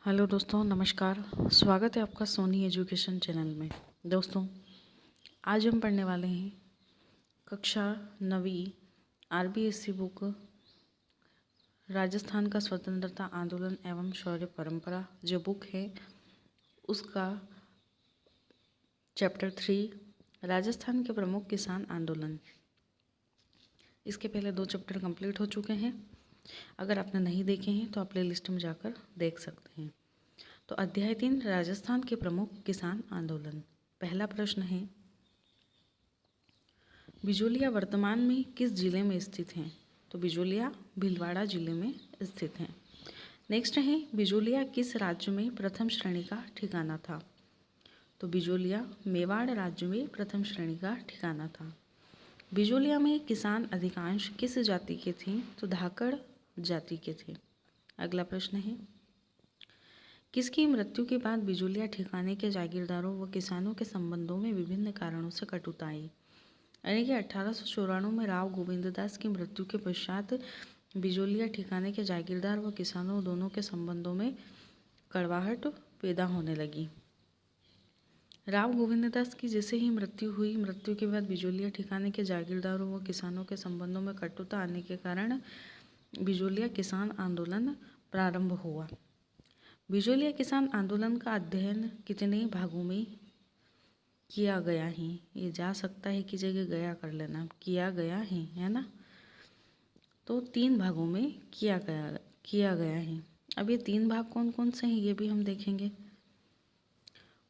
Hello दोस्तों, नमस्कार। स्वागत है आपका सोनी एजुकेशन चैनल में। दोस्तों, आज हम पढ़ने वाले हैं कक्षा 9वीं आरबीएससी बुक राजस्थान का स्वतंत्रता आंदोलन एवं शौर्य परंपरा जो बुक है उसका चैप्टर 3 राजस्थान के प्रमुख किसान आंदोलन। इसके पहले 2 चैप्टर कंप्लीट हो चुके हैं। अगर आपने नहीं देखे हैं तो आप प्ले लिस्ट में जाकर देख सकते हैं। तो अध्याय 3 राजस्थान के प्रमुख किसान आंदोलन। पहला प्रश्न है, बिजोलिया वर्तमान में किस जिले में स्थित हैं? तो बिजोलिया भीलवाड़ा जिले में स्थित हैं। नेक्स्ट है, बिजोलिया किस राज्य में प्रथम श्रेणी का ठिकाना था? तो बिजोलिया मेवाड़ राज्य में प्रथम श्रेणी का ठिकाना था। बिजोलिया में किसान अधिकांश किस जाति के थे? तो धाकड़ जाति के थे। अगला प्रश्न है, किसकी मृत्यु के बाद बिजोलिया ठिकाने के जागीरदारों व किसानों के संबंधों में विभिन्न कारणों से कटुता आई? यानी कि 1894 में राव गोविंददास की मृत्यु के पश्चात बिजोलिया ठिकाने के जागीरदार व किसानों दोनों के संबंधों में कड़वाहट पैदा होने लगी। राव गोविंददास की जैसे ही मृत्यु हुई, मृत्यु के बाद बिजोलिया ठिकाने के जागीरदारों व किसानों के संबंधों में कटुता आने के कारण बिजोलिया किसान आंदोलन प्रारंभ हुआ। बिजोलिया किसान आंदोलन का अध्ययन कितने भागों में किया गया है? ये जा सकता है कि जगह गया कर लेना, किया गया है ना। तो 3 भागों में किया गया है। अब ये 3 भाग कौन कौन से हैं ये भी हम देखेंगे।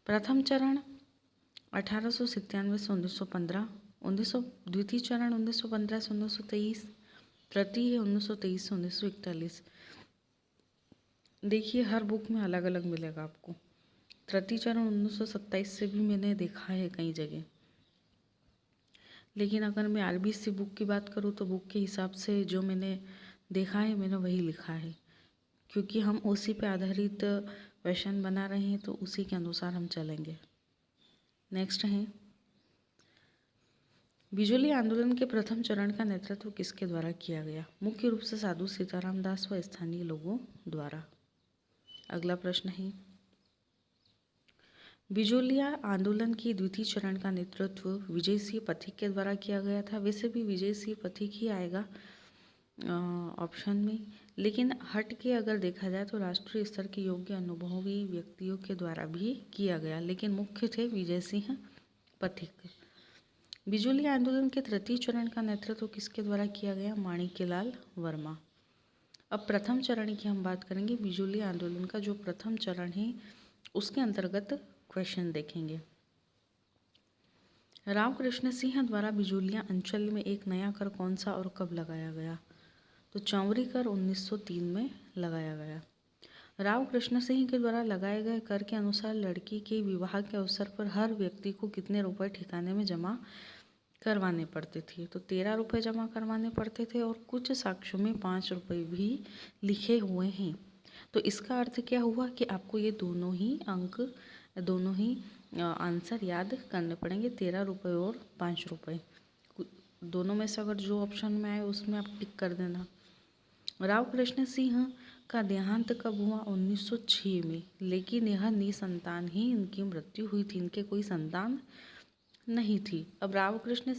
प्रथम चरण 1897 से 1915, द्वितीय चरण 1915 से 1923, तृतीय है 1923 से 1941। देखिए, हर बुक में अलग अलग मिलेगा आपको। तृतीय चरण 1927 से भी मैंने देखा है कई जगह, लेकिन अगर मैं आरबीएससी बुक की बात करूँ तो बुक के हिसाब से जो मैंने देखा है मैंने वही लिखा है, क्योंकि हम उसी पे आधारित क्वेश्चन बना रहे हैं तो उसी के अनुसार हम चलेंगे। नेक्स्ट है, बिजोलिया आंदोलन के प्रथम चरण का नेतृत्व किसके द्वारा किया गया? मुख्य रूप से साधु सीताराम दास व स्थानीय लोगों द्वारा। अगला प्रश्न है, बिजोलिया आंदोलन के द्वितीय चरण का नेतृत्व विजय सिंह पथिक के द्वारा किया गया था। वैसे भी विजय सिंह पथिक ही आएगा ऑप्शन में, लेकिन हट के अगर देखा जाए तो राष्ट्रीय स्तर के योग्य अनुभवी व्यक्तियों के द्वारा भी किया गया, लेकिन मुख्य थे विजय सिंह पथिक। बिजोलिया आंदोलन के तृतीय चरण का नेतृत्व किसके द्वारा किया गया? माणिक्यलाल वर्मा। अब प्रथम चरण की हम बात करेंगे। बिजोलिया आंदोलन का जो प्रथम चरण है उसके अंतर्गत क्वेश्चन देखेंगे। राव कृष्ण सिंह द्वारा बिजोलिया अंचल में एक नया कर कौन सा और कब लगाया गया? तो चौवरी कर 1903 में लगाया गया। राव कृष्ण सिंह के द्वारा लगाए गए कर के अनुसार लड़की के विवाह के अवसर पर हर व्यक्ति को कितने रुपए ठिकाने में जमा करवाने पड़ते थे? तो 13 रुपये जमा करवाने पड़ते थे और कुछ साक्ष्यों में 5 रुपये भी लिखे हुए हैं। तो इसका अर्थ क्या हुआ कि आपको ये दोनों ही आंसर याद करने पड़ेंगे, 13 रुपये और 5 रुपये। दोनों में से अगर जो ऑप्शन में आए उसमें आप टिक कर देना। राव कृष्ण सिंह का देहांत कब हुआ? 1906 में, लेकिन यह निसंतान ही इनकी मृत्यु हुई थी, इनके कोई संतान नहीं थी। अब राव कृष्ण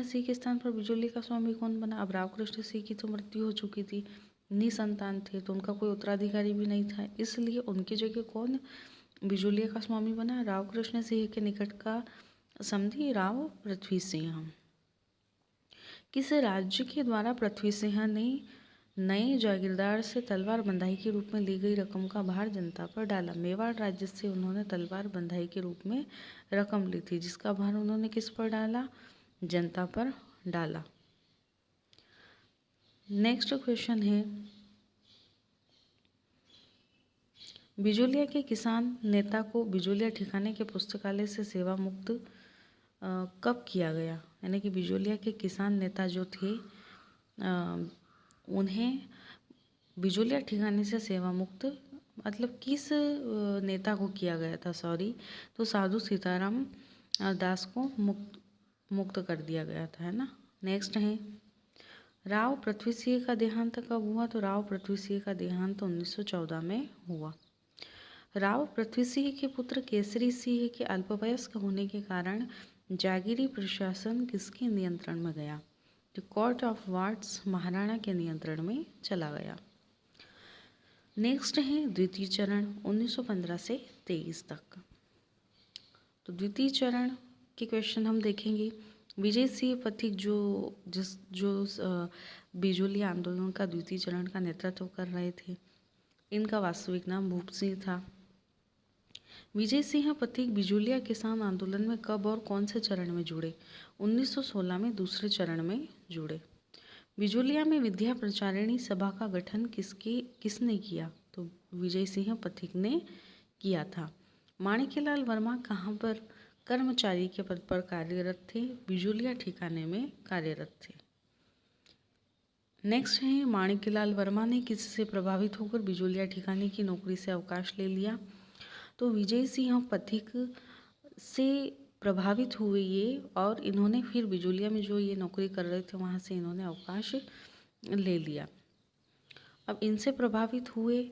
सिंह के स्थान पर बिजोली का स्वामी कौन बना? अब राव कृष्ण सिंह की तो मृत्यु हो चुकी थी, निसंतान थे, तो उनका कोई उत्तराधिकारी भी नहीं था, इसलिए उनकी जगह कौन बिजोलिया का स्वामी बना? राव कृष्ण सिंह के निकट का समधी राव पृथ्वी सिंह। किस राज्य के द्वारा पृथ्वी सिंह ने नए जागीरदार से तलवार बंधाई के रूप में ली गई रकम का भार जनता पर डाला? मेवाड़ राज्य से उन्होंने तलवार बंधाई के रूप में रकम ली थी, जिसका भार उन्होंने किस पर डाला? जनता पर डाला। नेक्स्ट क्वेश्चन है, बिजोलिया के किसान नेता को बिजोलिया ठिकाने के पुस्तकालय से सेवा मुक्त कब किया गया? यानी कि बिजोलिया के किसान नेता जो थे उन्हें बिजोलिया ठिकाने से सेवा मुक्त मतलब किस नेता को किया गया था? तो साधु सीताराम दास को मुक्त कर दिया गया था, है ना। नेक्स्ट है, राव पृथ्वी सिंह का देहांत कब हुआ? तो राव पृथ्वी सिंह का देहांत 1914 में हुआ। राव पृथ्वी सिंह के पुत्र केसरी सिंह के अल्पवयस्क होने के कारण जागीरी प्रशासन किसके नियंत्रण में गया? तो कोर्ट ऑफ वार्ड्स महाराणा के नियंत्रण में चला गया। नेक्स्ट है द्वितीय चरण 1915 से 23 तक। तो द्वितीय चरण के क्वेश्चन हम देखेंगे। विजय सिंह पथिक जो बिजोली आंदोलन का द्वितीय चरण का नेतृत्व कर रहे थे, इनका वास्तविक नाम भूप सिंह था। विजय सिंह पथिक बिजोलिया किसान आंदोलन में कब और कौन से चरण में जुड़े? 1916 में दूसरे चरण में जुड़े। बिजोलिया में विद्या प्रचारिणी सभा का गठन किसने किया? तो विजय सिंह पथिक ने किया था। माणिक्यलाल वर्मा कहाँ पर कर्मचारी के पद पर कार्यरत थे? बिजोलिया ठिकाने में कार्यरत थे। नेक्स्ट है माणिक्यलाल वर्मा ने किससे प्रभावित होकर बिजोलिया ठिकाने की नौकरी से अवकाश ले लिया? तो विजय सिंह पथिक से प्रभावित हुए ये, और इन्होंने फिर बिजोलिया में जो ये नौकरी कर रहे थे वहाँ से इन्होंने अवकाश ले लिया। अब इनसे प्रभावित हुए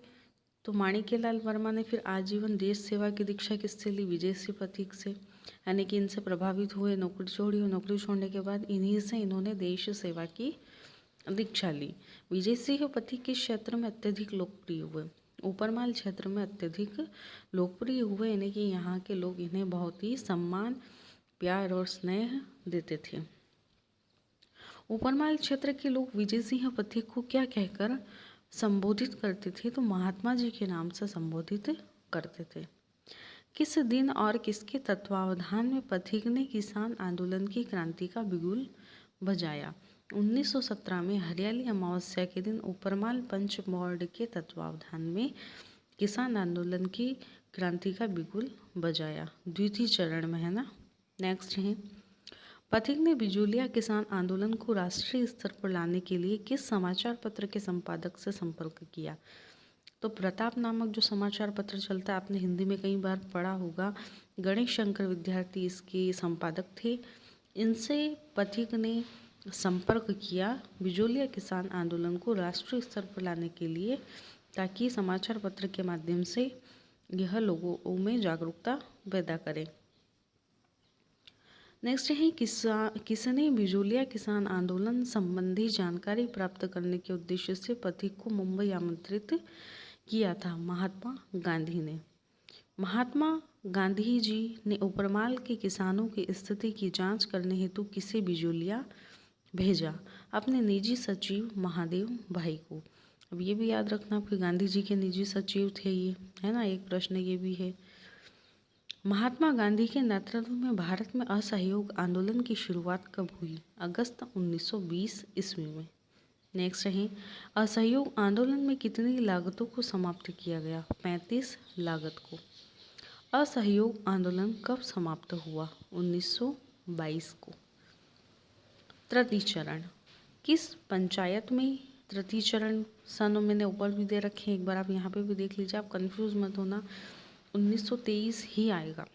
तो माणिक्यलाल वर्मा ने फिर आजीवन देश सेवा की दीक्षा किससे ली? विजय सिंह पथिक से। यानी कि इनसे प्रभावित हुए, नौकरी छोड़ी, और नौकरी छोड़ने के बाद इन्हीं से इन्होंने देश सेवा की दीक्षा ली। विजय सिंह पथिक किस क्षेत्र में अत्यधिक लोकप्रिय हुए? ऊपरमाल क्षेत्र में अत्यधिक लोकप्रिय हुए, यानी कि यहाँ के लोग इन्हें बहुत ही सम्मान, प्यार और स्नेह देते थे। ऊपरमाल क्षेत्र के लोग विजय सिंह पथिक को क्या कहकर संबोधित करते थे? तो महात्मा जी के नाम से संबोधित करते थे। किस दिन और किसके तत्वावधान में पथिक ने किसान आंदोलन की क्रांति का बिगुल बजाया? 1917 में हरियाली अमावस्या के दिन ऊपरमाल पंच बोर्ड के तत्वावधान में किसान आंदोलन की क्रांति का बिगुल बजाया। द्वितीय चरण में है ना। नेक्स्ट है पथिक ने बिजोलिया किसान आंदोलन को राष्ट्रीय स्तर पर लाने के लिए किस समाचार पत्र के संपादक से संपर्क किया? तो प्रताप नामक जो समाचार पत्र चलता है, आपने हिंदी में कई बार पढ़ा होगा। गणेश शंकर विद्यार्थी इसके संपादक थे। इनसे पथिक ने संपर्क किया बिजोलिया किसान आंदोलन को राष्ट्रीय स्तर पर लाने के लिए, ताकि समाचार पत्र के माध्यम से यह लोगों में जागरूकता पैदा करे। नेक्स्ट है किसने बिजोलिया किसान आंदोलन संबंधी जानकारी प्राप्त करने के उद्देश्य से पथिक को मुंबई आमंत्रित किया था? महात्मा गांधी ने। महात्मा गांधी जी ने ऊपरमाल के किसानों की स्थिति की जांच करने हेतु किसे बिजोलिया भेजा? अपने निजी सचिव महादेव भाई को। अब ये भी याद रखना कि गांधी जी के निजी सचिव थे ये, है ना। एक प्रश्न ये भी है। महात्मा गांधी के नेतृत्व में भारत में असहयोग आंदोलन की शुरुआत कब हुई? अगस्त 1920 ईस्वी में। नेक्स्ट है असहयोग आंदोलन में कितनी लागतों को समाप्त किया गया? 35 लागत को। असहयोग आंदोलन कब समाप्त हुआ? 1922 को। तृतीय चरण किस पंचायत में? तृतीय चरण सन मैंने ऊपर भी दे रखे हैं, एक बार आप यहाँ पे भी देख लीजिए, आप कंफ्यूज मत होना। 1923 ही आएगा,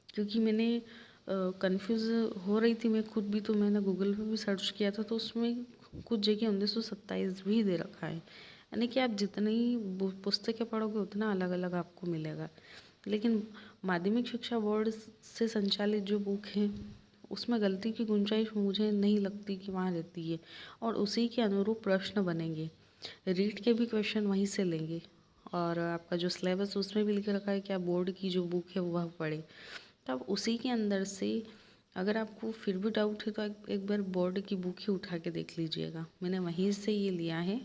क्योंकि मैंने कंफ्यूज हो रही थी मैं खुद भी, तो मैंने गूगल पे भी सर्च किया था, तो उसमें कुछ जगह 1927 भी दे रखा है। यानी कि आप जितनी पुस्तकें पढ़ोगे उतना अलग अलग आपको मिलेगा। लेकिन माध्यमिक शिक्षा बोर्ड से संचालित जो बुक है उसमें गलती की गुंजाइश मुझे नहीं लगती कि वहाँ रहती है, और उसी के अनुरूप प्रश्न बनेंगे। रीट के भी क्वेश्चन वहीं से लेंगे, और आपका जो सिलेबस उसमें भी लिख रखा है कि आप बोर्ड की जो बुक है वह पढ़ें। तब उसी के अंदर से अगर आपको फिर भी डाउट है तो एक बार बोर्ड की बुक ही उठा के देख लीजिएगा, मैंने वहीं से ये लिया है।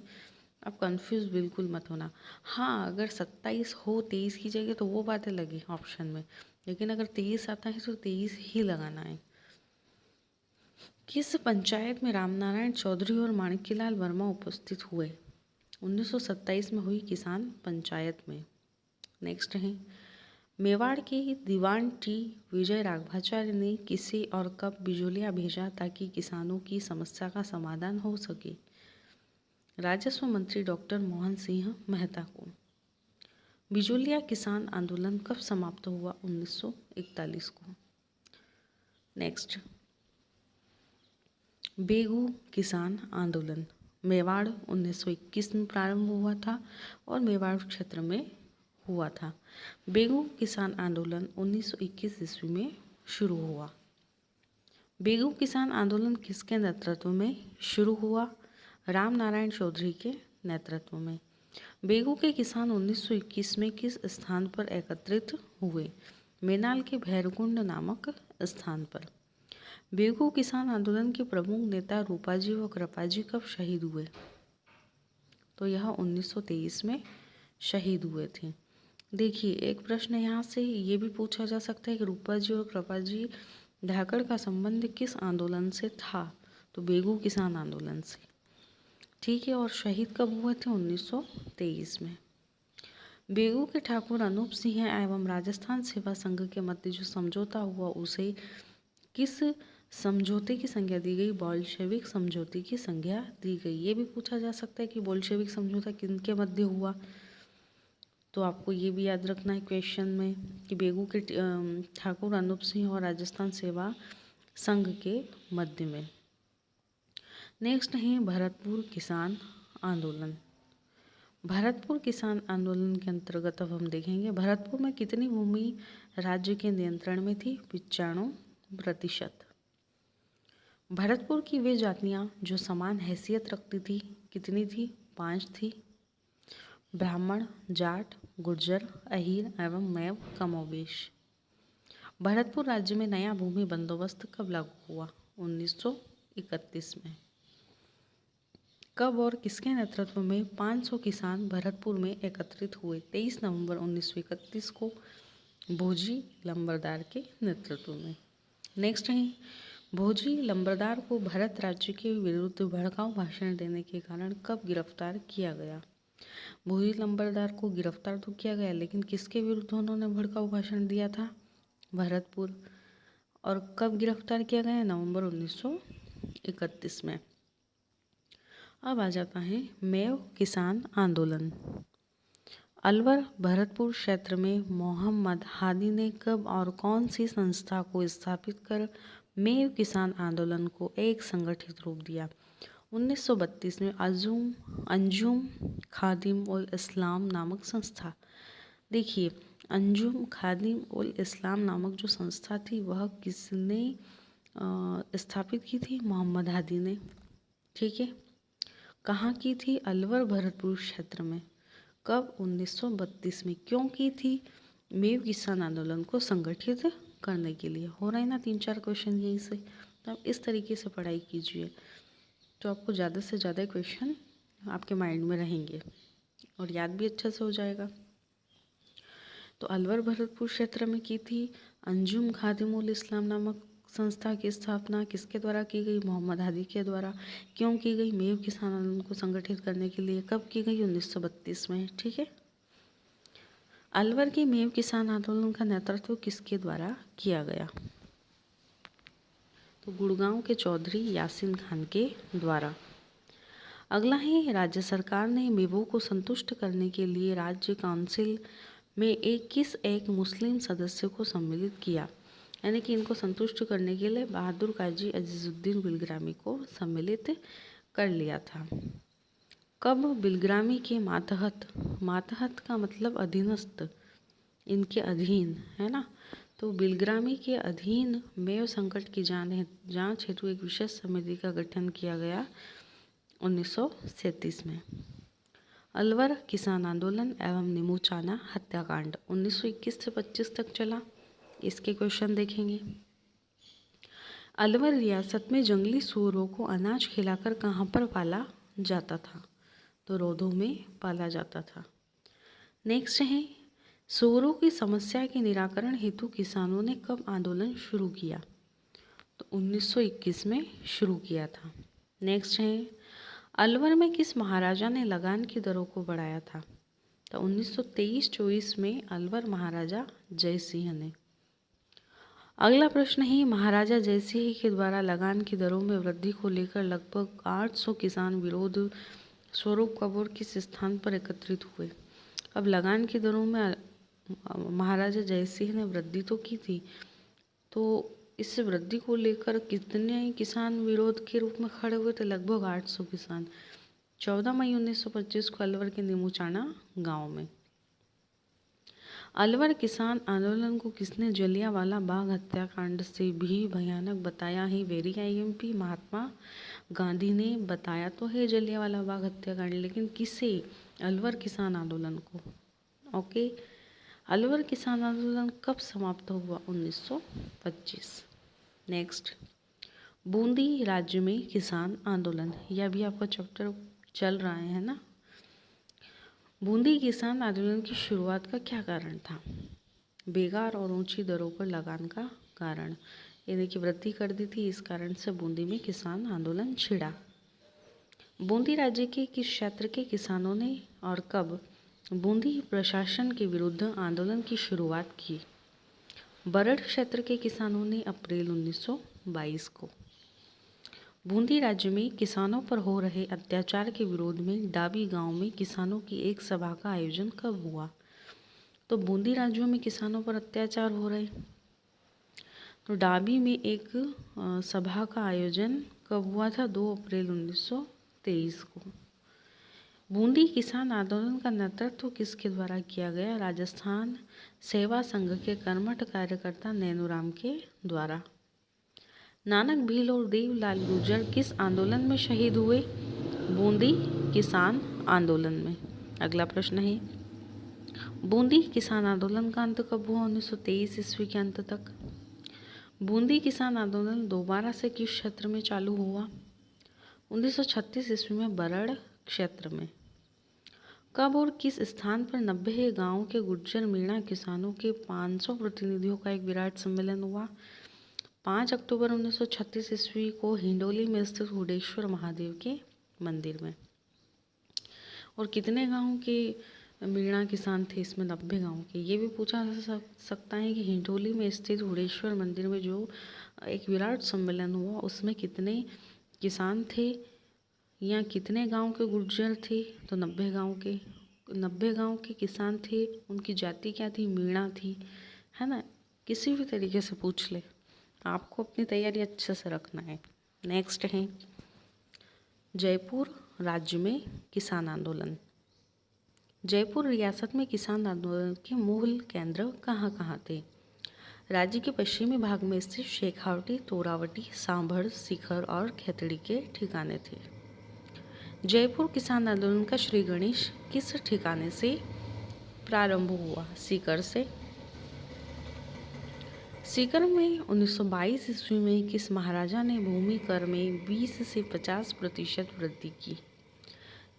आप कंफ्यूज बिल्कुल मत होना। हाँ, अगर 27 हो 23 की जगह तो वो बातें लगी ऑप्शन में, लेकिन अगर 23 आता है तो 23 ही लगाना है। किस पंचायत में रामनारायण चौधरी और माणिक्यलाल वर्मा उपस्थित हुए? 1927 में हुई किसान पंचायत में। नेक्स्ट है मेवाड़ के दीवान टी विजय राघवाचार्य ने किसे और कब बिजोलिया भेजा ताकि किसानों की समस्या का समाधान हो सके? राजस्व मंत्री डॉक्टर मोहन सिंह मेहता को। बिजोलिया किसान आंदोलन कब समाप्त हुआ? 1941 को। नेक्स्ट बेगू किसान आंदोलन मेवाड़ 1921 में प्रारंभ हुआ था और मेवाड़ क्षेत्र में हुआ था। बेगू किसान आंदोलन 1921 ईस्वी में शुरू हुआ। बेगू किसान आंदोलन किसके नेतृत्व में शुरू हुआ? राम नारायण चौधरी के नेतृत्व में। बेगू के किसान 1921 में किस स्थान पर एकत्रित हुए? मेनाल के भैरवकुंड नामक स्थान पर। बेगू किसान आंदोलन के प्रमुख नेता रूपाजी व कृपाजी कब शहीद हुए? तो यह 1923 में शहीद हुए थे। देखिए, एक प्रश्न यहाँ से ये भी पूछा जा सकता है कि रूपाजी और कृपाजी धाकड़ का संबंध किस आंदोलन से था? तो बेगू किसान आंदोलन से। ठीक है, और शहीद कब हुए थे? 1923 में। बेगू के ठाकुर अनूप सिंह एवं राजस्थान सेवा संघ के मध्य जो समझौता हुआ उसे किस समझौते की संज्ञा दी गई? बोल्शेविक समझौते की संज्ञा दी गई। ये भी पूछा जा सकता है कि बोल्शेविक समझौता किनके मध्य हुआ? तो आपको ये भी याद रखना है क्वेश्चन में कि बेगू के ठाकुर अनूप सिंह और राजस्थान सेवा संघ के मध्य में। नेक्स्ट है भरतपुर किसान आंदोलन। भरतपुर किसान आंदोलन के अंतर्गत अब हम देखेंगे भरतपुर में कितनी भूमि राज्य के नियंत्रण में थी? 95%। भरतपुर की वे जातियां जो समान हैसियत रखती थी कितनी थी? 5 थी। ब्राह्मण, जाट, गुर्जर, अहीर एवं मैव कमोबेश। भरतपुर राज्य में नया भूमि बंदोबस्त कब लागू हुआ? 1931 में। कब और किसके नेतृत्व में 500 किसान भरतपुर में एकत्रित हुए? 23 नवंबर 1931 को भोजी लंबरदार के नेतृत्व में। नेक्स्ट है भोजी लंबरदार को भारत राज्य के विरुद्ध भड़काऊ भाषण देने के कारण कब गिरफ्तार किया गया? भोजी लंबरदार को गिरफ्तार तो किया गया, लेकिन किसके विरुद्ध उन्होंने भड़काऊ भाषण दिया था? भरतपुर। और कब गिरफ्तार किया गया? नवंबर 1931 में। अब आ जाता है मेव किसान आंदोलन। अलवर भरतपुर क्षेत्र में मोहम्मद हादी ने कब और कौन सी संस्था को स्थापित कर मेव किसान आंदोलन को एक संगठित रूप दिया? 1932 में अंजुम खादिम उल इस्लाम नामक संस्था। देखिए, अंजुम खादिम उल इस्लाम नामक जो संस्था थी वह किसने स्थापित की थी? मोहम्मद हादी ने। ठीक है, कहाँ की थी? अलवर भरतपुर क्षेत्र में। कब? 1932 में। क्यों की थी? मेव किसान आंदोलन को संगठित करने के लिए। हो रहा है ना 3-4 क्वेश्चन यहीं से। तो आप इस तरीके से पढ़ाई कीजिए तो आपको ज़्यादा से ज़्यादा क्वेश्चन आपके माइंड में रहेंगे और याद भी अच्छे से हो जाएगा। तो अलवर भरतपुर क्षेत्र में की थी अंजुम खादिमुल इस्लाम नामक संस्था की स्थापना किसके द्वारा की गई? मोहम्मद हादी के द्वारा। क्यों की गई? मेव किसान आंदोलन को संगठित करने के लिए। कब की गई? 1932 में। ठीक है, अलवर के मेव किसान आंदोलन का नेतृत्व किसके द्वारा किया गया? तो गुड़गांव के चौधरी यासीन खान के द्वारा। अगला है राज्य सरकार ने मेवों को संतुष्ट करने के लिए राज्य काउंसिल में एक मुस्लिम सदस्य को सम्मिलित किया, यानी कि इनको संतुष्ट करने के लिए बहादुर काजी अजीजुद्दीन बिलग्रामी को सम्मिलित कर लिया था। कब? बिलग्रामी के मातहत। मातहत का मतलब अधीनस्थ, इनके अधीन, है ना। तो बिलग्रामी के अधीन मेव संकट की जांच हेतु एक विशेष समिति का गठन किया गया 1937 में। अलवर किसान आंदोलन एवं निमूचाना हत्याकांड 1921 से 25 तक चला। इसके क्वेश्चन देखेंगे। अलवर रियासत में जंगली सूअरों को अनाज खिलाकर कहाँ पर पाला जाता था? तो रोधों में पाला जाता था। नेक्स्ट है सूअरों की समस्या के निराकरण हेतु किसानों ने कब आंदोलन शुरू किया? तो 1921 में शुरू किया था। नेक्स्ट है अलवर में किस महाराजा ने लगान की दरों को बढ़ाया था? तो 1923-24 में अलवर महाराजा जयसिंह ने। अगला प्रश्न है महाराजा जयसिंह के द्वारा लगान की दरों में वृद्धि को लेकर लगभग 800 किसान विरोध स्वरूप कब और किस स्थान पर एकत्रित हुए? अब लगान की दरों में महाराजा जयसिंह ने वृद्धि तो की थी, तो इस वृद्धि को लेकर कितने किसान विरोध के रूप में खड़े हुए थे? लगभग 800 किसान। 14 मई 1925 को अलवर के नीमूचाना गांव में। अलवर किसान आंदोलन को किसने जलियांवाला बाग हत्याकांड से भी भयानक बताया है? वेरी आईएमपी महात्मा गांधी ने बताया तो है जलियांवाला बाग हत्याकांड, लेकिन किसे? अलवर किसान आंदोलन को। ओके, अलवर किसान आंदोलन कब समाप्त हुआ? 1925। नेक्स्ट, बूंदी राज्य में किसान आंदोलन, यह भी आपका चैप्टर चल रहा है ना। बूंदी किसान आंदोलन की शुरुआत का क्या कारण था? बेकार और ऊंची दरों पर लगान का कारण, यानी कि वृद्धि कर दी थी, इस कारण से बूंदी में किसान आंदोलन छिड़ा। बूंदी राज्य के किस क्षेत्र के किसानों ने और कब बूंदी प्रशासन के विरुद्ध आंदोलन की शुरुआत की? बरड़ क्षेत्र के किसानों ने अप्रैल 1922 को। बूंदी राज्य में किसानों पर हो रहे अत्याचार के विरोध में डाबी गांव में किसानों की एक सभा का आयोजन कब हुआ? तो बूंदी राज्यों में किसानों पर अत्याचार हो रहे, तो डाबी में एक सभा का आयोजन कब हुआ था? 2 अप्रैल 1923 को। बूंदी किसान आंदोलन का नेतृत्व किसके द्वारा किया गया? राजस्थान सेवा संघ के कर्मठ कार्यकर्ता नैनूराम के द्वारा। नानक भील और देवलाल गुर्जर किस आंदोलन में शहीद हुए? बूंदी किसान आंदोलन में। अगला प्रश्न है, बूंदी किसान आंदोलन का अंत कब हुआ? 1923 ईस्वी के अंत तक। बूंदी किसान आंदोलन दोबारा से किस क्षेत्र में चालू हुआ? 1936 ईस्वी में बरड़ क्षेत्र में। कब और किस स्थान पर 90 गांव के गुर्जर मीणा किसानों के 500 प्रतिनिधियों का एक विराट सम्मेलन हुआ? 5 अक्टूबर 1936 ईस्वी को हिंडोली में स्थित हुडेश्वर महादेव के मंदिर में। और कितने गांव के मीणा किसान थे इसमें? 90 गांव के। ये भी पूछा जा सकता है कि हिंडोली में स्थित हुडेश्वर मंदिर में जो एक विराट सम्मेलन हुआ उसमें कितने किसान थे या कितने गांव के गुर्जर थे? तो 90 गांव के किसान थे। उनकी जाति क्या थी? मीणा थी, है ना। किसी भी तरीके से पूछ ले, आपको अपनी तैयारी अच्छे से रखना है। नेक्स्ट है, जयपुर राज्य में किसान आंदोलन। जयपुर रियासत में किसान आंदोलन के मूल केंद्र कहाँ कहाँ थे? राज्य के पश्चिमी भाग में स्थित शेखावटी, तोरावटी, सांभर, शिखर और खेतड़ी के ठिकाने थे। जयपुर किसान आंदोलन का श्री गणेश किस ठिकाने से प्रारंभ हुआ? सीकर से। सीकर में 1922 ईस्वी में किस महाराजा ने भूमि कर में 20 से 50% वृद्धि की?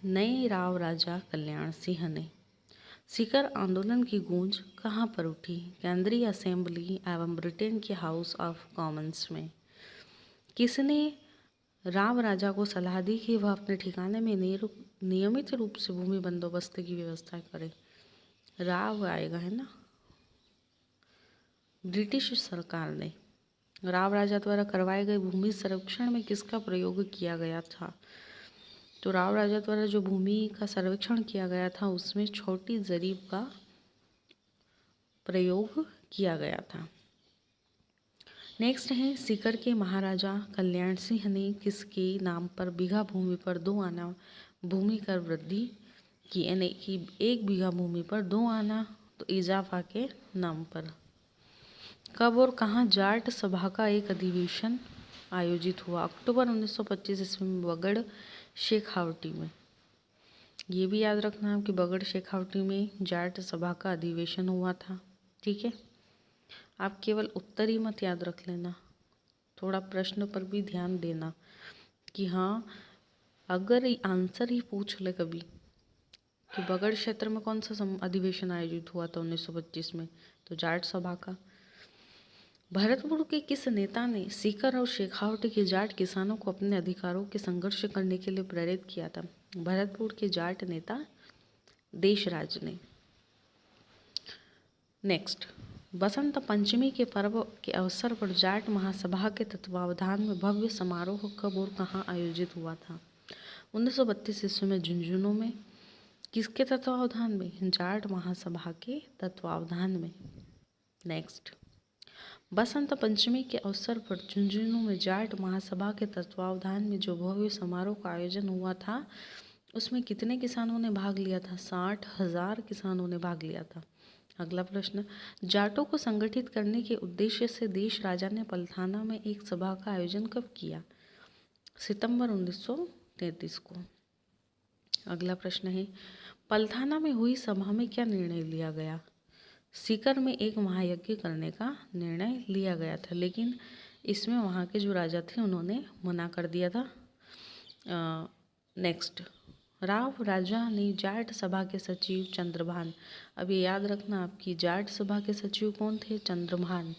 नए राव राजा कल्याण सिंह ने। सीकर आंदोलन की गूंज कहाँ पर उठी? केंद्रीय असेंबली एवं ब्रिटेन के हाउस ऑफ कॉमन्स में। किसने राव राजा को सलाह दी कि वह अपने ठिकाने में नियमित रूप से भूमि बंदोबस्त की व्यवस्था करे? राव आएगा, है ना। ब्रिटिश सरकार ने। राव राजा द्वारा करवाए गए भूमि सर्वेक्षण में किसका प्रयोग किया गया था? तो राव राजा द्वारा जो भूमि का सर्वेक्षण किया गया था उसमें छोटी जरीब का प्रयोग किया गया था। नेक्स्ट है, सीकर के महाराजा कल्याण सिंह ने किसके नाम पर बीघा भूमि पर 2 आना भूमि कर वृद्धि की? यानी कि 1 बीघा भूमि पर 2 आना तो इजाफा के नाम पर। कब और कहाँ जाट सभा का एक अधिवेशन आयोजित हुआ? अक्टूबर 1925 ईस्वी में बगड़ शेखावटी में। ये भी याद रखना है कि बगड़ शेखावटी में जाट सभा का अधिवेशन हुआ था। ठीक है, आप केवल उत्तर ही मत याद रख लेना, थोड़ा प्रश्न पर भी ध्यान देना कि हाँ, अगर आंसर ही पूछ ले कभी कि बगड़ क्षेत्र में कौन सा अधिवेशन आयोजित हुआ था 1925 में, तो जाट सभा का। भरतपुर के किस नेता ने सीकर और शेखावटी के जाट किसानों को अपने अधिकारों के संघर्ष करने के लिए प्रेरित किया था? भरतपुर के जाट नेता देशराज ने। नेक्स्ट, बसंत पंचमी के पर्व के अवसर पर जाट महासभा के तत्वावधान में भव्य समारोह कब और कहाँ आयोजित हुआ था? 1932 ईस्वी में झुंझुनू में। किसके तत्वावधान में? जाट महासभा के तत्वावधान में। नेक्स्ट, बसंत पंचमी के अवसर पर झुंझुनू में जाट महासभा के तत्वावधान में जो भव्य समारोह का आयोजन हुआ था, उसमें कितने किसानों ने भाग लिया था? 60,000 किसानों ने भाग लिया था। अगला प्रश्न, जाटों को संगठित करने के उद्देश्य से देश राजा ने पलथाना में एक सभा का आयोजन कब किया? सितंबर 1933 को। अगला प्रश्न है, पलथाना में हुई सभा में क्या निर्णय लिया गया? सीकर में एक महायज्ञ करने का निर्णय लिया गया था, लेकिन इसमें वहाँ के जो राजा थे उन्होंने मना कर दिया था। नेक्स्ट, राव राजा ने जाट सभा के सचिव चंद्रभान, अब ये याद रखना आपकी जाट सभा के सचिव कौन थे? चंद्रभान।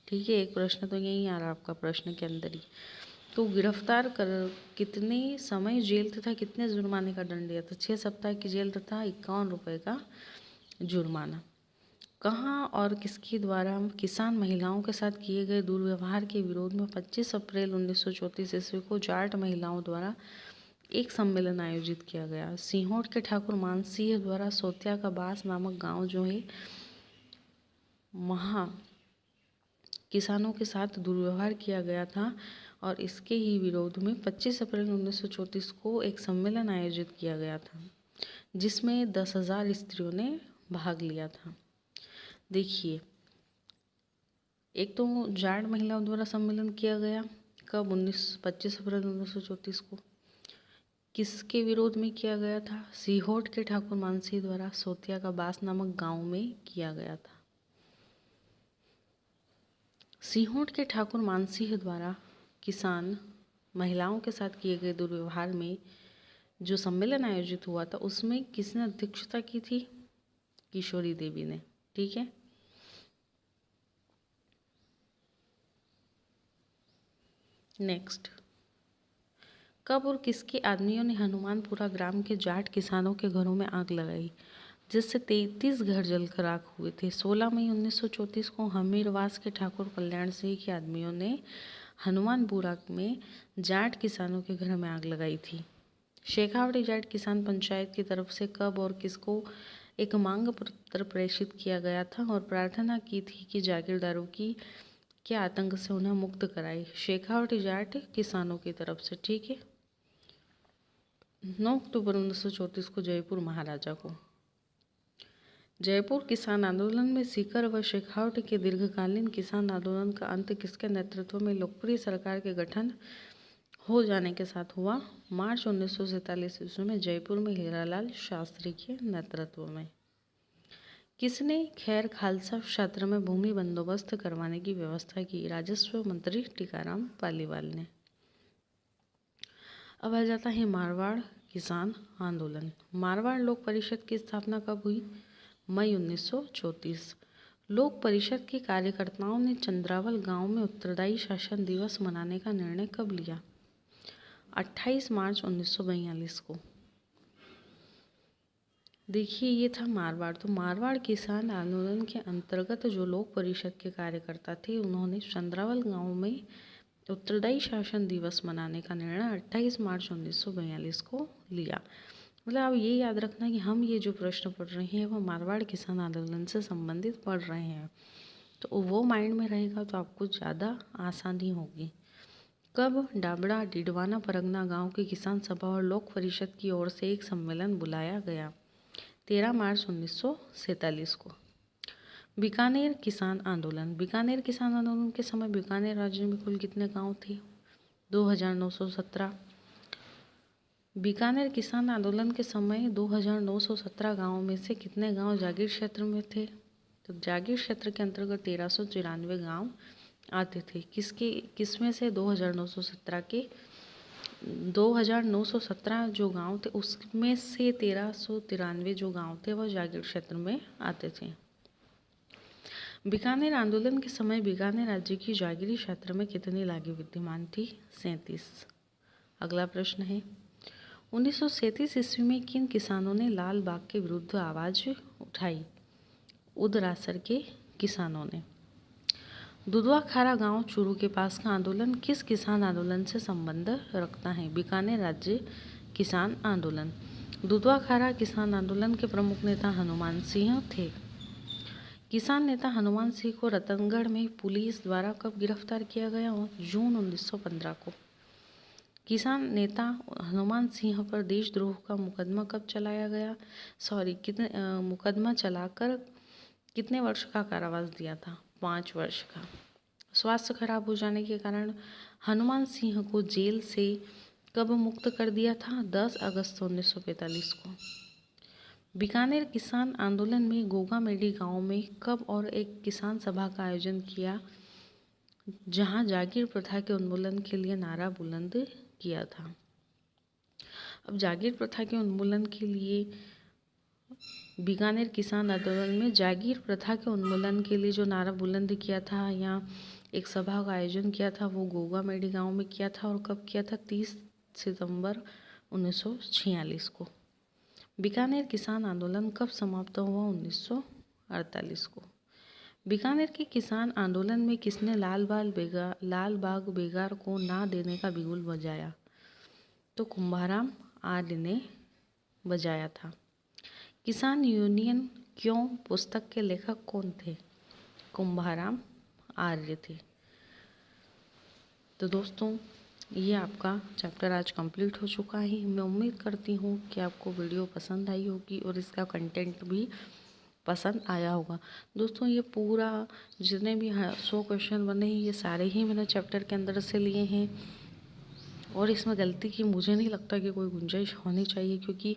ठीक है, एक प्रश्न तो यही आ रहा आपका प्रश्न के अंदर ही। तो गिरफ्तार कर कितने समय जेल तथा कितने जुर्माने का दंड दिया था? 6 सप्ताह की जेल तथा 51 रुपये का जुर्माना। कहाँ और किसके द्वारा किसान महिलाओं के साथ किए गए दुर्व्यवहार के विरोध में 25 अप्रैल 1934 ईस्वी को जाट महिलाओं द्वारा एक सम्मेलन आयोजित किया गया? सीहोर के ठाकुर मानसिंह द्वारा सोतिया का बास नामक गांव जो है वहाँ किसानों के साथ दुर्व्यवहार किया गया था और इसके ही विरोध में 25 अप्रैल 1934 को एक सम्मेलन आयोजित किया गया था, जिसमें 10,000 स्त्रियों ने भाग लिया था। देखिए, एक तो जाट महिलाओं द्वारा सम्मेलन किया गया कब? 25 अप्रैल 1934 को। किसके विरोध में किया गया था? सीहोर के ठाकुर मानसिंह द्वारा सोतिया का बास नामक गांव में किया गया था। सीहोर के ठाकुर मानसिंह द्वारा किसान महिलाओं के साथ किए गए दुर्व्यवहार में जो सम्मेलन आयोजित हुआ था, उसमें किसने अध्यक्षता की थी? किशोरी देवी ने। ठीक है, नेक्स्ट, कब और किसके आदमियों ने हनुमानपुरा ग्राम के जाट किसानों के घरों में आग लगाई, जिससे 33 घर जलकर राख हुए थे? 16 मई 1934 को हमीरवास के ठाकुर कल्याण सिंह के आदमियों ने हनुमानपुरा में जाट किसानों के घर में आग लगाई थी। शेखावटी जाट किसान पंचायत की तरफ से कब और किसको एक मांग पत्र प्रेषित किया गया था और प्रार्थना की थी कि जागीरदारों के आतंक से उन्हें मुक्त कराए? शेखावटी जाट किसानों की तरफ से। ठीक है, 9 अक्टूबर 1934 को जयपुर महाराजा को। जयपुर किसान आंदोलन में सीकर व शेखावटी के दीर्घकालीन किसान आंदोलन का अंत किसके नेतृत्व में लोकप्रिय सरकार के गठन हो जाने के साथ हुआ? मार्च 1947 ईस्वी में जयपुर में हीरालाल शास्त्री के नेतृत्व में। किसने खैर खालसा क्षेत्र में भूमि बंदोबस्त करवाने की व्यवस्था की? राजस्व मंत्री टीकाराम पालीवाल ने। अब आ जाता है मारवाड़ किसान आंदोलन। मारवाड़ लोक परिषद की स्थापना कब हुई? मई 1934। लोक परिषद के कार्यकर्ताओं ने चंद्रावल गांव में उत्तरदायी शासन दिवस मनाने का निर्णय कब लिया? 28 मार्च 1942 को। देखिए, ये था मारवाड़। तो मारवाड़ किसान आंदोलन के अंतर्गत जो लोक परिषद के कार्यकर्ता थे, उन्होंने चंद्रावल गांव में उत्तरदायी शासन दिवस मनाने का निर्णय 28 मार्च 1942 को लिया। मतलब अब ये याद रखना कि हम ये जो प्रश्न पढ़ रहे हैं वो मारवाड़ किसान आंदोलन से संबंधित पढ़ रहे हैं, तो वो माइंड में रहेगा तो आपको ज़्यादा आसानी होगी। कब डाबड़ा डिडवाना परगना गांव की किसान सभा और लोक परिषद की ओर से एक सम्मेलन बुलाया गया? 13 मार्च 1947 को। बीकानेर किसान आंदोलन। बीकानेर किसान आंदोलन के समय बीकानेर राज्य में कुल कितने गांव थे? 2917। बीकानेर किसान आंदोलन के समय 2917 गांवों में से कितने गांव जागीर क्षेत्र में थे? तो जागीर क्षेत्र के अंतर्गत 1394 गांव आते थे। किसमें से? 2917 जो गांव थे उसमें से 1393 जो गांव थे वह जागीर क्षेत्र में आते थे। बीकानेर आंदोलन के समय बीकानेर राज्य की जागीरी क्षेत्र में कितनी लागें विद्यमान थी? 37। अगला प्रश्न है, 1937 ईस्वी में किन किसानों ने लाल बाग के विरुद्ध आवाज उठाई? उदरासर के किसानों ने। दुधवा खारा गांव चूरू के पास का आंदोलन किस किसान आंदोलन से संबंध रखता है? बीकानेर राज्य किसान आंदोलन। दुधवा खारा किसान आंदोलन के प्रमुख नेता हनुमान सिंह थे। किसान नेता हनुमान सिंह को रतनगढ़ में पुलिस द्वारा कब गिरफ्तार किया गया? जून 1915 को। किसान नेता हनुमान सिंह पर देशद्रोह का मुकदमा कब चलाया गया? मुकदमा चलाकर कितने वर्ष का कारावास दिया था? 5 वर्ष का। स्वास्थ्य खराब हो जाने के कारण हनुमान सिंह को जेल से कब मुक्त कर दिया था? 10 अगस्त 1945 को। बीकानेर किसान आंदोलन में गोगामेडी गांव में कब और एक किसान सभा का आयोजन किया, जहां जागीर प्रथा के उन्मूलन के लिए नारा बुलंद किया था? अब जागीर प्रथा के उन्मूलन के लिए बीकानेर किसान आंदोलन में जागीर प्रथा के उन्मूलन के लिए जो नारा बुलंद किया था या एक सभा का आयोजन किया था, वो गोगामेडी गांव में किया था। और कब किया था? 30 सितंबर 1946 को। बीकानेर किसान आंदोलन कब समाप्त हुआ? 1948 को। बीकानेर के किसान आंदोलन में किसने लाल बाग बेगार को ना देने का बिगुल बजाया? तो कुंभाराम आर्य ने बजाया था। किसान यूनियन क्यों पुस्तक के लेखक कौन थे? कुंभाराम आर्य थे। तो दोस्तों, ये आपका चैप्टर आज कंप्लीट हो चुका है। मैं उम्मीद करती हूँ कि आपको वीडियो पसंद आई होगी और इसका कंटेंट भी पसंद आया होगा। दोस्तों, ये पूरा जितने भी 100 क्वेश्चन बने हैं, ये सारे ही मैंने चैप्टर के अंदर से लिए हैं और इसमें गलती की मुझे नहीं लगता कि कोई गुंजाइश होनी चाहिए, क्योंकि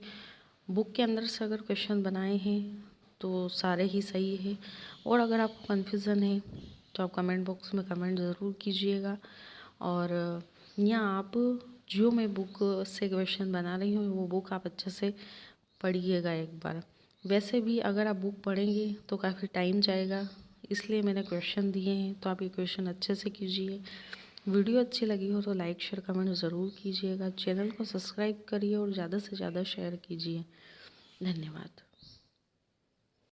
बुक के अंदर से अगर क्वेश्चन बनाए हैं तो सारे ही सही है। और अगर आपको कन्फ्यूज़न है तो आप कमेंट बॉक्स में कमेंट ज़रूर कीजिएगा। और या आप जो मैं बुक से क्वेश्चन बना रही हूँ, वो बुक आप अच्छे से पढ़िएगा एक बार। वैसे भी अगर आप बुक पढ़ेंगे तो काफ़ी टाइम जाएगा, इसलिए मैंने क्वेश्चन दिए हैं, तो आप ये क्वेश्चन अच्छे से कीजिए। वीडियो अच्छी लगी हो तो लाइक शेयर कमेंट ज़रूर कीजिएगा। चैनल को सब्सक्राइब करिए और ज़्यादा से ज़्यादा शेयर कीजिए। धन्यवाद।